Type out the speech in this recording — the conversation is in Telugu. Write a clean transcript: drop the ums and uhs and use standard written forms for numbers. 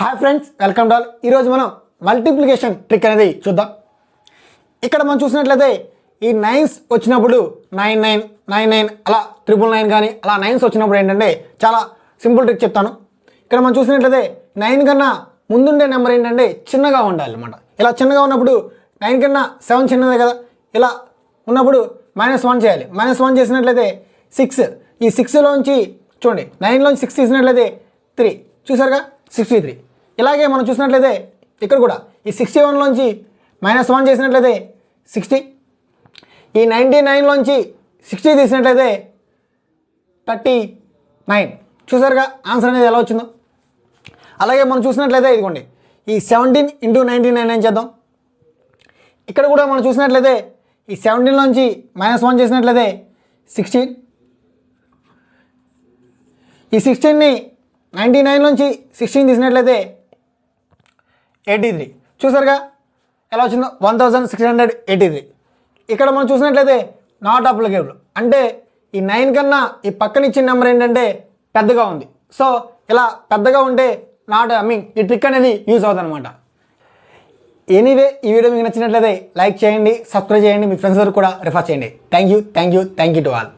Hi friends, welcome to all. ఈరోజు మనం మల్టిప్లికేషన్ ట్రిక్ అనేది చూద్దాం. ఇక్కడ మనం చూసినట్లయితే ఈ నైన్స్ వచ్చినప్పుడు 9999 అలా 999 కానీ అలా నైన్స్ వచ్చినప్పుడు ఏంటంటే చాలా సింపుల్ ట్రిక్ చెప్తాను. ఇక్కడ మనం చూసినట్లయితే 9 కన్నా ముందుండే నెంబర్ ఏంటంటే చిన్నగా ఉండాలి అన్నమాట. ఇలా చిన్నగా ఉన్నప్పుడు 9 కన్నా 7 చిన్నదే కదా, ఇలా ఉన్నప్పుడు -1 చేయాలి. -1 చేసినట్లయితే 6. ఈ 6లోంచి చూడండి 9లోంచి 6 తీసినట్లయితే 3, చూసారుగా 63. ఇలాగే మనం చూసినట్లయితే ఇక్కడ కూడా ఈ 61లోంచి -1 చేసినట్లయితే 60. ఈ 99లోంచి 60 తీసినట్లయితే 39. చూసారుగా ఆన్సర్ అనేది ఎలా వచ్చిందో. అలాగే మనం చూసినట్లయితే ఇదిగోండి ఈ 17 × 99 ఏం చేద్దాం. ఇక్కడ కూడా మనం చూసినట్లయితే ఈ 17లోంచి -1 చేసినట్లయితే 16. ఈ 16ని 99లోంచి 16 తీసినట్లయితే 83. చూసారుగా ఎలా వచ్చిందో 1683. ఇక్కడ మనం చూసినట్లయితే నాట్ అప్లికేబుల్, అంటే ఈ 9 కన్నా ఈ పక్కన ఇచ్చిన నెంబర్ ఏంటంటే పెద్దగా ఉంది. సో ఇలా పెద్దగా ఉంటే ఈ ట్రిక్ అనేది యూజ్ అవుతుంది అనమాట. ఎనీవే, ఈ వీడియో మీకు నచ్చినట్లయితే లైక్ చేయండి, సబ్స్క్రైబ్ చేయండి, మీ ఫ్రెండ్స్ వరకు కూడా రిఫర్ చేయండి. Thank you to all.